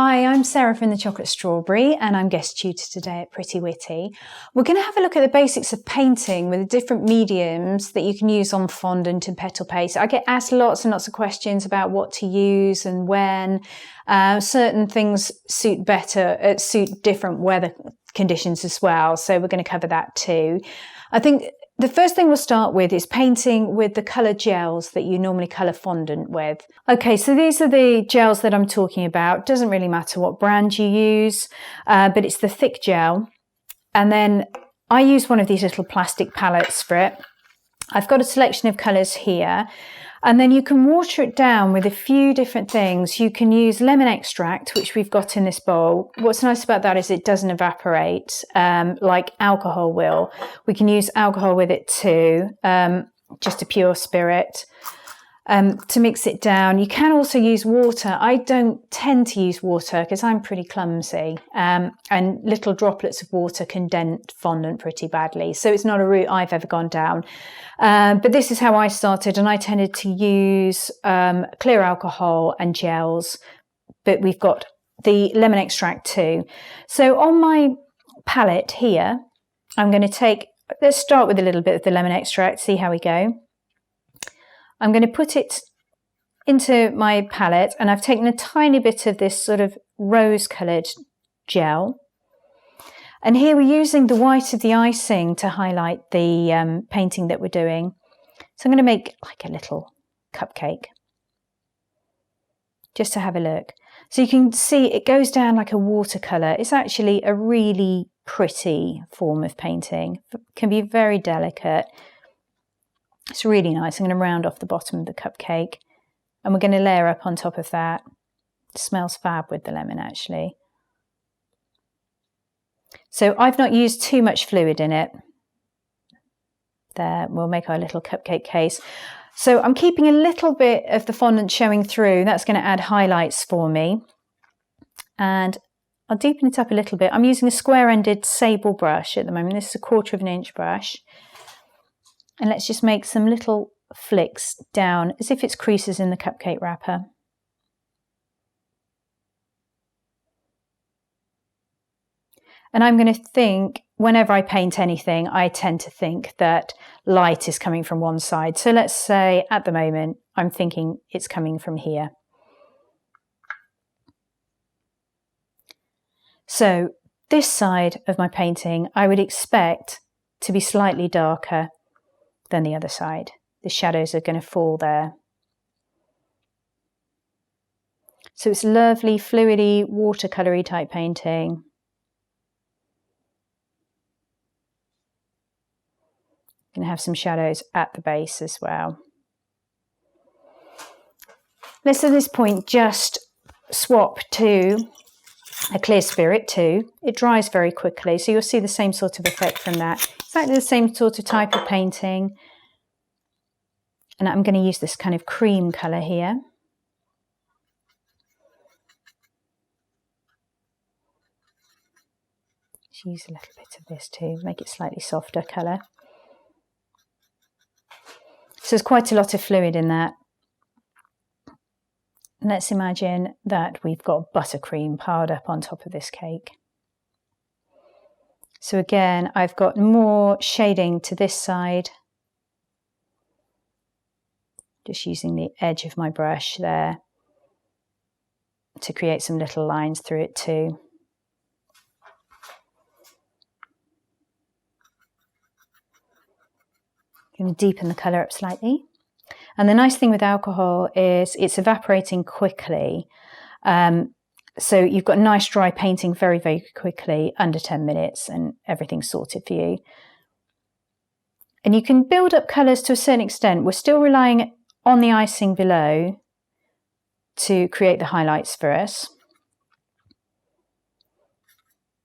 Hi, I'm Sarah from the Chocolate Strawberry and I'm guest tutor today at Pretty Witty. We're going to have a look at the basics of painting with the different mediums that you can use on fondant and petal paste. I get asked lots and lots of questions about what to use and when. Certain things suit different weather conditions as well, so we're going to cover that too. I think the first thing we'll start with is painting with the colour gels that you normally colour fondant with. Okay, so these are the gels that I'm talking about. Doesn't really matter what brand you use, but it's the thick gel. And then I use one of these little plastic palettes for it. I've got a selection of colours here. And then you can water it down with a few different things. You can use lemon extract, which we've got in this bowl. What's nice about that is it doesn't evaporate like alcohol will. We can use alcohol with it too, just a pure spirit, to mix it down. You can also use water. I don't tend to use water because I'm pretty clumsy, and little droplets of water can dent fondant pretty badly. So it's not a route I've ever gone down. But this is how I started, and I tended to use clear alcohol and gels, but we've got the lemon extract too. So on my palette here, I'm going to let's start with a little bit of the lemon extract, see how we go. I'm going to put it into my palette, and I've taken a tiny bit of this sort of rose-coloured gel. And here we're using the white of the icing to highlight the painting that we're doing. So I'm going to make like a little cupcake, just to have a look. So you can see it goes down like a watercolour. It's actually a really pretty form of painting. It can be very delicate. It's really nice. I'm going to round off the bottom of the cupcake, and we're going to layer up on top of that. It smells fab with the lemon, actually. So I've not used too much fluid in it. There, we'll make our little cupcake case. So I'm keeping a little bit of the fondant showing through. That's going to add highlights for me. And I'll deepen it up a little bit. I'm using a square-ended sable brush at the moment. This is a 1/4 inch brush. And let's just make some little flicks down as if it's creases in the cupcake wrapper. And I'm going to think, whenever I paint anything, I tend to think that light is coming from one side. So let's say at the moment, I'm thinking it's coming from here. So this side of my painting, I would expect to be slightly darker than the other side. The shadows are going to fall there. So it's lovely, fluidy, watercolory type painting. Going to have some shadows at the base as well. Let's at this point just swap to a clear spirit too. It dries very quickly, so you'll see the same sort of effect from that. Exactly the same sort of type of painting. And I'm going to use this kind of cream colour here. Just use a little bit of this too, make it slightly softer colour. So there's quite a lot of fluid in that. Let's imagine that we've got buttercream piled up on top of this cake. So again, I've got more shading to this side. Just using the edge of my brush there to create some little lines through it too. Going to deepen the colour up slightly. And the nice thing with alcohol is it's evaporating quickly. So you've got nice dry painting very, very quickly, under 10 minutes, and everything's sorted for you. And you can build up colours to a certain extent. We're still relying on the icing below to create the highlights for us.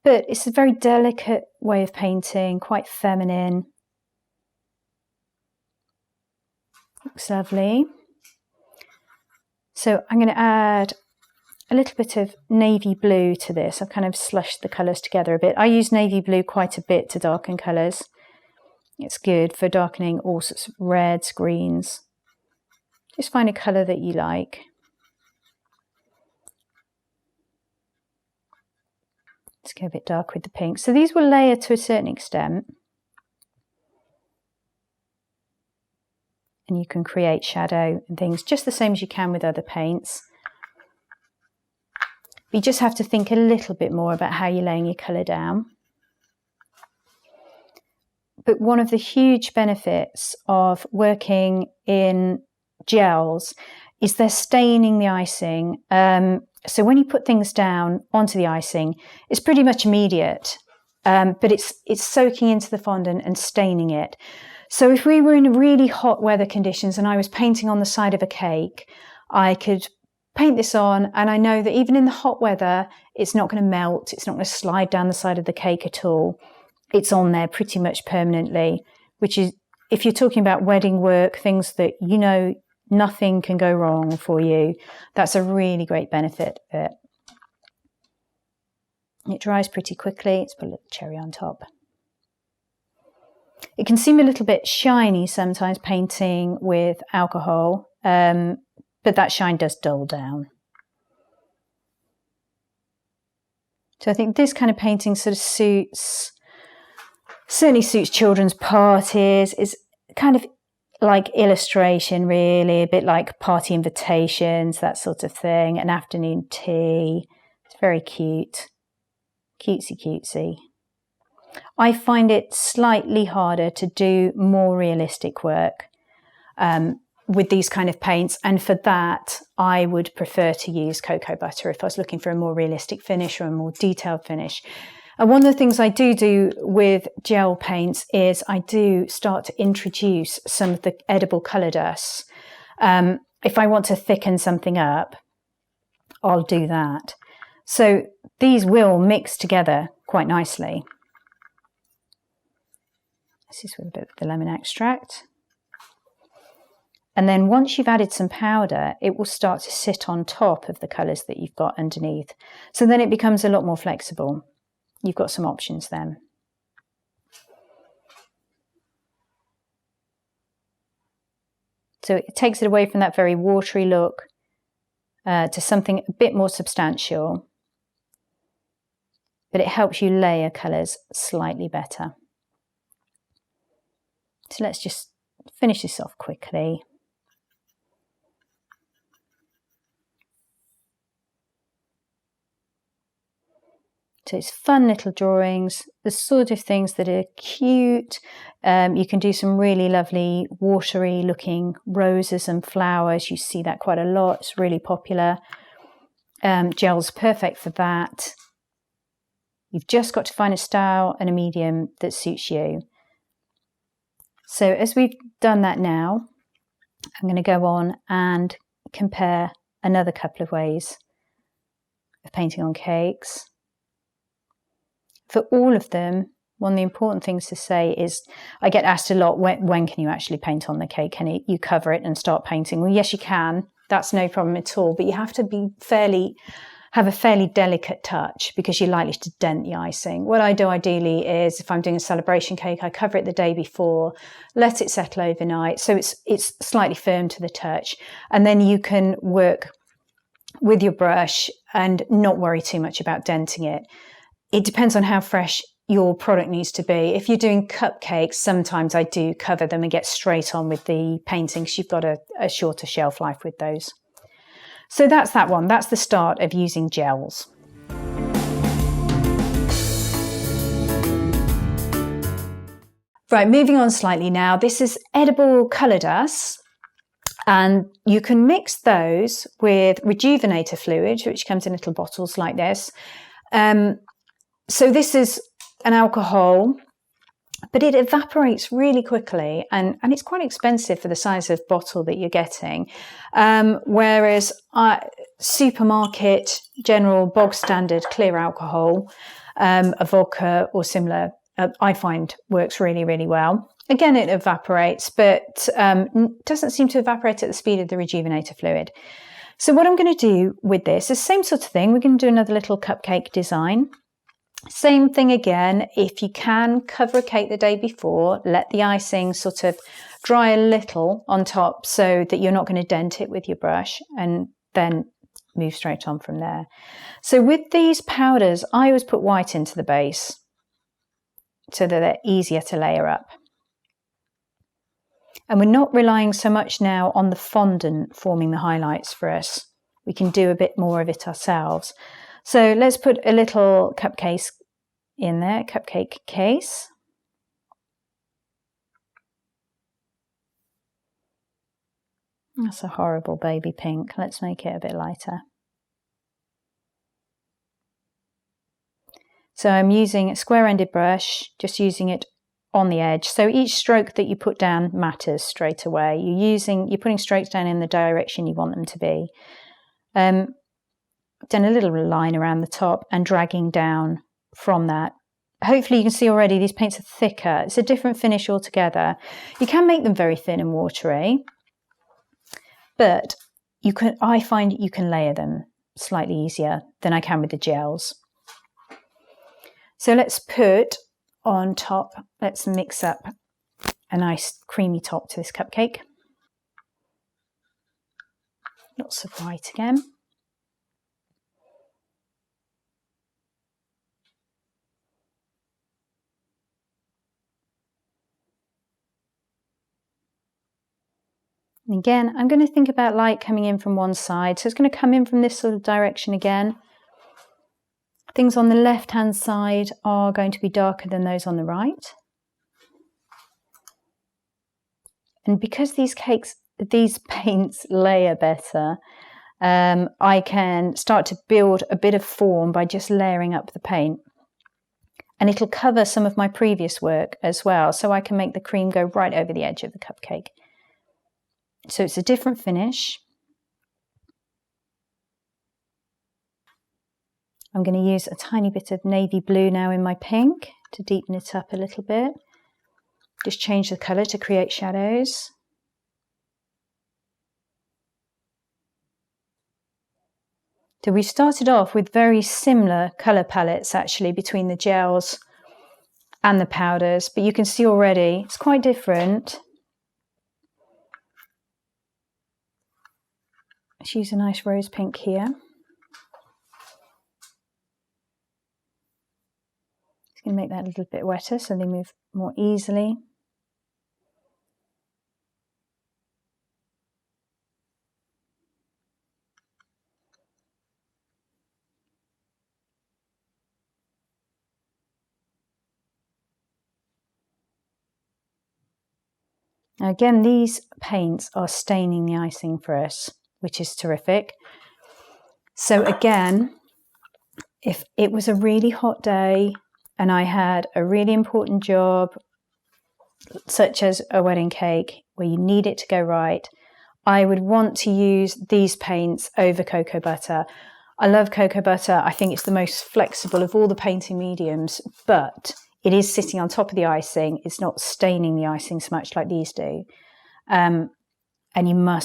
But it's a very delicate way of painting, quite feminine. Looks lovely. So I'm going to add a little bit of navy blue to this. I've kind of slushed the colours together a bit. I use navy blue quite a bit to darken colours. It's good for darkening all sorts of reds, greens. Just find a colour that you like. Let's go a bit dark with the pink. So these will layer to a certain extent. And you can create shadow and things just the same as you can with other paints. But you just have to think a little bit more about how you're laying your colour down. But one of the huge benefits of working in gels is they're staining the icing. So when you put things down onto the icing, it's pretty much immediate, but it's soaking into the fondant and staining it. So if we were in really hot weather conditions and I was painting on the side of a cake, I could paint this on, and I know that even in the hot weather, it's not going to melt, it's not going to slide down the side of the cake at all. It's on there pretty much permanently, which is, if you're talking about wedding work, things that you know nothing can go wrong for you, that's a really great benefit of it. It dries pretty quickly. Let's put a little cherry on top. It can seem a little bit shiny sometimes painting with alcohol, but that shine does dull down. So I think this kind of painting sort of certainly suits children's parties. It's kind of like illustration, really, a bit like party invitations, that sort of thing, an afternoon tea. It's very cute, cutesy cutesy. I find it slightly harder to do more realistic work with these kind of paints, and for that I would prefer to use cocoa butter if I was looking for a more realistic finish or a more detailed finish. And one of the things I do with gel paints is I do start to introduce some of the edible colour dusts. If I want to thicken something up, I'll do that. So these will mix together quite nicely. This is with a bit of the lemon extract. And then once you've added some powder, it will start to sit on top of the colours that you've got underneath. So then it becomes a lot more flexible. You've got some options then. So it takes it away from that very watery look to something a bit more substantial, but it helps you layer colours slightly better. So let's just finish this off quickly. So it's fun little drawings, the sort of things that are cute. You can do some really lovely watery looking roses and flowers. You see that quite a lot. It's really popular. Gel's perfect for that. You've just got to find a style and a medium that suits you. So as we've done that now, I'm going to go on and compare another couple of ways of painting on cakes. For all of them, one of the important things to say is, I get asked a lot, when can you actually paint on the cake? Can you cover it and start painting? Well, yes, you can. That's no problem at all. But you have to be have a fairly delicate touch because you're likely to dent the icing. What I do ideally is, if I'm doing a celebration cake, I cover it the day before, let it settle overnight, so it's slightly firm to the touch. And then you can work with your brush and not worry too much about denting it. It depends on how fresh your product needs to be. If you're doing cupcakes, sometimes I do cover them and get straight on with the painting because you've got a shorter shelf life with those. So that's that one. That's the start of using gels. Right, moving on slightly now. This is edible colour dust. And you can mix those with rejuvenator fluid, which comes in little bottles like this. So this is an alcohol, but it evaporates really quickly, and it's quite expensive for the size of bottle that you're getting. Whereas supermarket, general, bog standard clear alcohol, a vodka or similar, I find works really, really well. Again, it evaporates, but doesn't seem to evaporate at the speed of the rejuvenator fluid. So what I'm going to do with this is the same sort of thing. We're going to do another little cupcake design. Same thing again, if you can, cover a cake the day before, let the icing sort of dry a little on top so that you're not going to dent it with your brush, and then move straight on from there. So with these powders, I always put white into the base so that they're easier to layer up. And we're not relying so much now on the fondant forming the highlights for us. We can do a bit more of it ourselves. So let's put a little cupcake in there, cupcake case. That's a horrible baby pink. Let's make it a bit lighter. So I'm using a square-ended brush, just using it on the edge. So each stroke that you put down matters straight away. You're putting strokes down in the direction you want them to be. Done a little line around the top and dragging down from that. Hopefully you can see already these paints are thicker. It's a different finish altogether. You can make them very thin and watery, but I find you can layer them slightly easier than I can with the gels. So let's put on top, let's mix up a nice creamy top to this cupcake. Lots of white again. And again, I'm going to think about light coming in from one side. So it's going to come in from this sort of direction again. Things on the left-hand side are going to be darker than those on the right. And because these paints layer better, I can start to build a bit of form by just layering up the paint. And it'll cover some of my previous work as well, so I can make the cream go right over the edge of the cupcake. So it's a different finish. I'm going to use a tiny bit of navy blue now in my pink to deepen it up a little bit. Just change the colour to create shadows. So we started off with very similar colour palettes actually between the gels and the powders, but you can see already it's quite different. Let's use a nice rose pink here. Just going to make that a little bit wetter so they move more easily. Now again, these paints are staining the icing for us, which is terrific. So again, if it was a really hot day and I had a really important job, such as a wedding cake, where you need it to go right, I would want to use these paints over cocoa butter. I love cocoa butter. I think it's the most flexible of all the painting mediums, but it is sitting on top of the icing. It's not staining the icing so much like these do. And you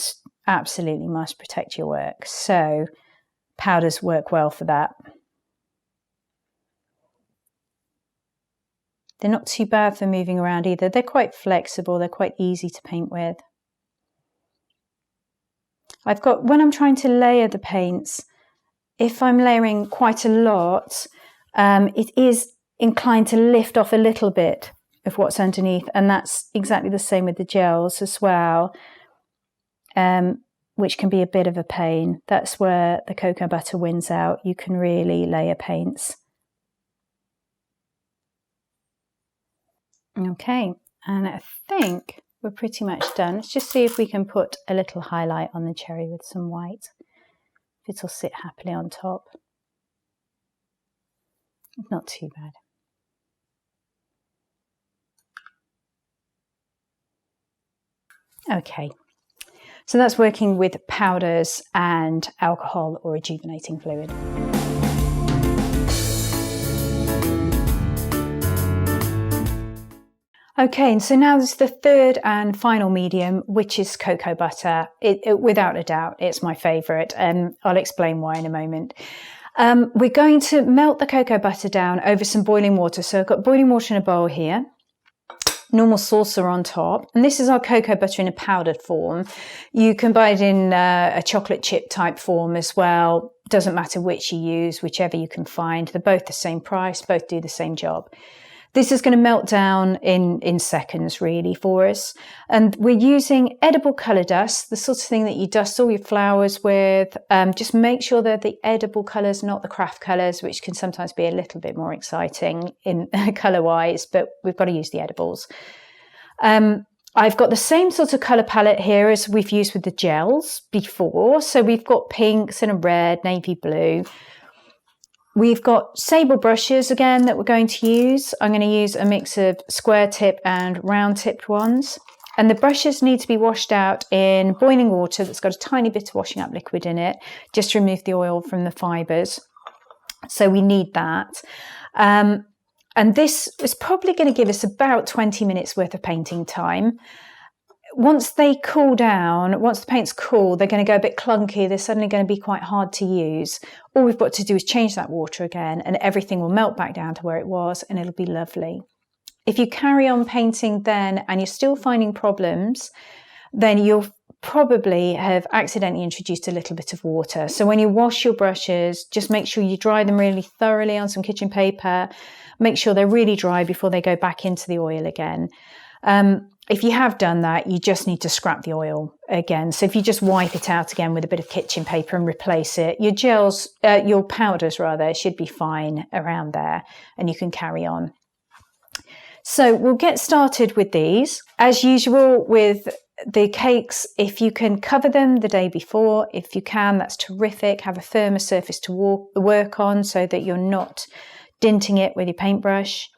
absolutely must protect your work. So powders work well for that. They're not too bad for moving around either. They're quite flexible. They're quite easy to paint with. When I'm trying to layer the paints, if I'm layering quite a lot, it is inclined to lift off a little bit of what's underneath. And that's exactly the same with the gels as well, which can be a bit of a pain. That's where the cocoa butter wins out. You can really layer paints. Okay, and I think we're pretty much done. Let's just see if we can put a little highlight on the cherry with some white. If it'll sit happily on top. Not too bad. Okay, so that's working with powders and alcohol or rejuvenating fluid. Okay, and so now there's the third and final medium, which is cocoa butter. Without a doubt, it's my favourite, and I'll explain why in a moment. We're going to melt the cocoa butter down over some boiling water. So I've got boiling water in a bowl here. normal saucer on top, and this is our cocoa butter in a powdered form. You can buy it in a chocolate chip type form as well. Doesn't matter which you use, whichever you can find. They're both the same price, both do the same job. This is going to melt down in seconds really for us. And we're using edible colour dust, the sort of thing that you dust all your flowers with. Just make sure they're the edible colours, not the craft colours, which can sometimes be a little bit more exciting in colour-wise, but we've got to use the edibles. I've got the same sort of colour palette here as we've used with the gels before. So we've got pinks and a red, navy blue. We've got sable brushes again that we're going to use. I'm going to use a mix of square tip and round tipped ones. And the brushes need to be washed out in boiling water that's got a tiny bit of washing up liquid in it, just to remove the oil from the fibres. So we need that. And this is probably going to give us about 20 minutes worth of painting time. Once they cool down, once the paint's cool, they're going to go a bit clunky. They're suddenly going to be quite hard to use. All we've got to do is change that water again and everything will melt back down to where it was and it'll be lovely. If you carry on painting then and you're still finding problems, then you'll probably have accidentally introduced a little bit of water. So when you wash your brushes, just make sure you dry them really thoroughly on some kitchen paper. Make sure they're really dry before they go back into the oil again. If you have done that, you just need to scrap the oil again. So if you just wipe it out again with a bit of kitchen paper and replace it, your gels, your powders rather, should be fine around there and you can carry on. So we'll get started with these. As usual with the cakes, if you can cover them the day before, if you can, that's terrific. Have a firmer surface to work on so that you're not dinting it with your paintbrush.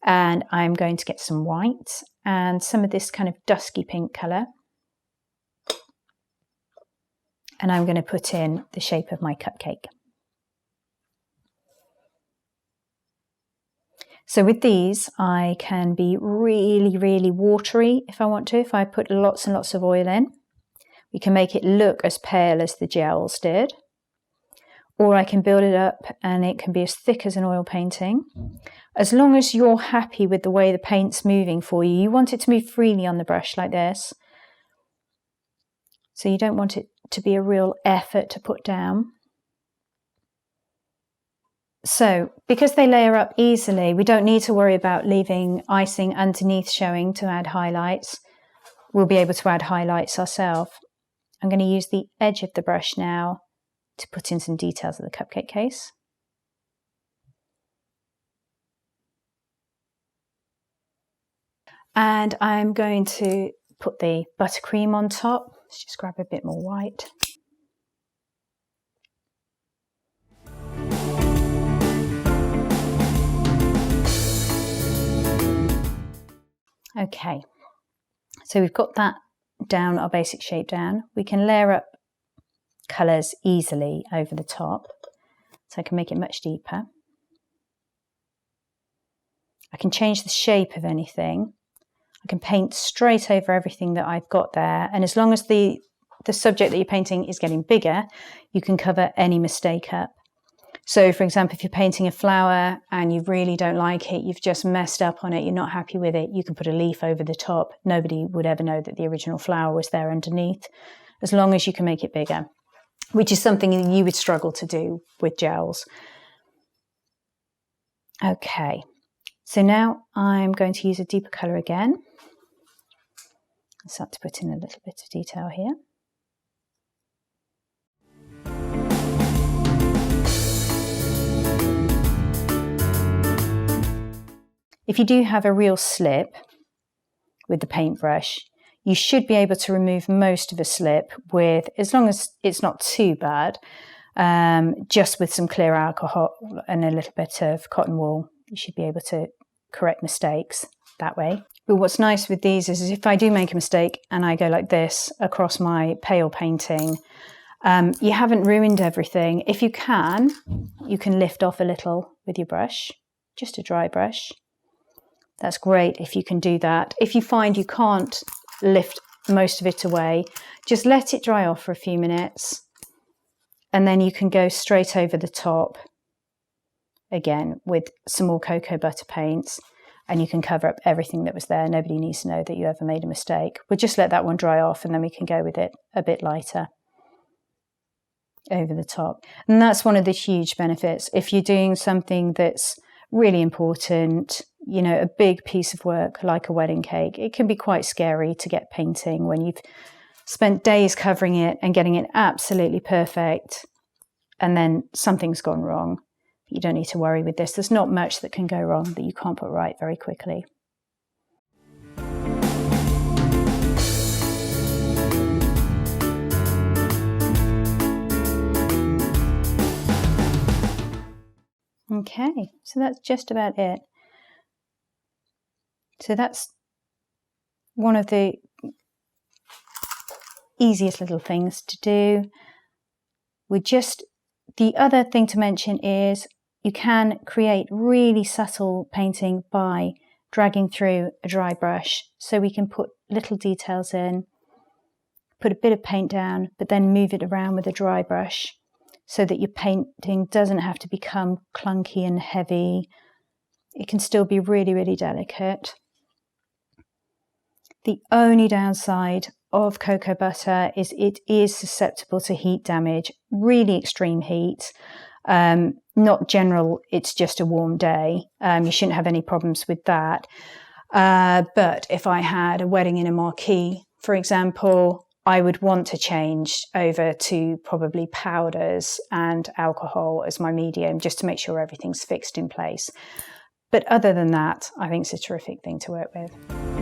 And I'm going to get some white and some of this kind of dusky pink colour. And I'm going to put in the shape of my cupcake. So with these, I can be really, really watery if I want to. If I put lots and lots of oil in, we can make it look as pale as the gels did. Or I can build it up and it can be as thick as an oil painting. As long as you're happy with the way the paint's moving for you, you want it to move freely on the brush like this. So you don't want it to be a real effort to put down. So because they layer up easily, we don't need to worry about leaving icing underneath showing to add highlights. We'll be able to add highlights ourselves. I'm going to use the edge of the brush now to put in some details of the cupcake case. And I'm going to put the buttercream on top. Let's just grab a bit more white. Okay, so we've got that down, our basic shape down. We can layer up colours easily over the top, so I can make it much deeper. I can change the shape of anything. I can paint straight over everything that I've got there, and as long as the subject that you're painting is getting bigger, you can cover any mistake up. So for example, if you're painting a flower and you really don't like it, you've just messed up on it, you're not happy with it, you can put a leaf over the top. Nobody would ever know that the original flower was there underneath, as long as you can make it bigger, which is something you would struggle to do with gels. Okay, so now I'm going to use a deeper colour again. I'll start to put in a little bit of detail here. If you do have a real slip with the paintbrush, you should be able to remove most of a slip with, as long as it's not too bad, just with some clear alcohol and a little bit of cotton wool. You should be able to correct mistakes that way. But what's nice with these is if I do make a mistake and I go like this across my pale painting, you haven't ruined everything. If you can lift off a little with your brush, just a dry brush. That's great if you can do that. If you find you can't lift most of it away, just let it dry off for a few minutes and then you can go straight over the top again with some more cocoa butter paints and you can cover up everything that was there. Nobody needs to know that you ever made a mistake. We'll just let that one dry off, and then we can go with it a bit lighter over the top. And that's one of the huge benefits. If you're doing something that's really important, you know, a big piece of work like a wedding cake, it can be quite scary to get painting when you've spent days covering it and getting it absolutely perfect, and then something's gone wrong. You don't need to worry with this. There's not much that can go wrong that you can't put right very quickly. Okay, so that's just about it. So that's one of the easiest little things to do. The other thing to mention is you can create really subtle painting by dragging through a dry brush. So we can put little details in, put a bit of paint down, but then move it around with a dry brush so that your painting doesn't have to become clunky and heavy. It can still be really, really delicate. The only downside of cocoa butter is it is susceptible to heat damage, really extreme heat. Not general, it's just a warm day. You shouldn't have any problems with that. But if I had a wedding in a marquee, for example, I would want to change over to probably powders and alcohol as my medium, just to make sure everything's fixed in place. But other than that, I think it's a terrific thing to work with.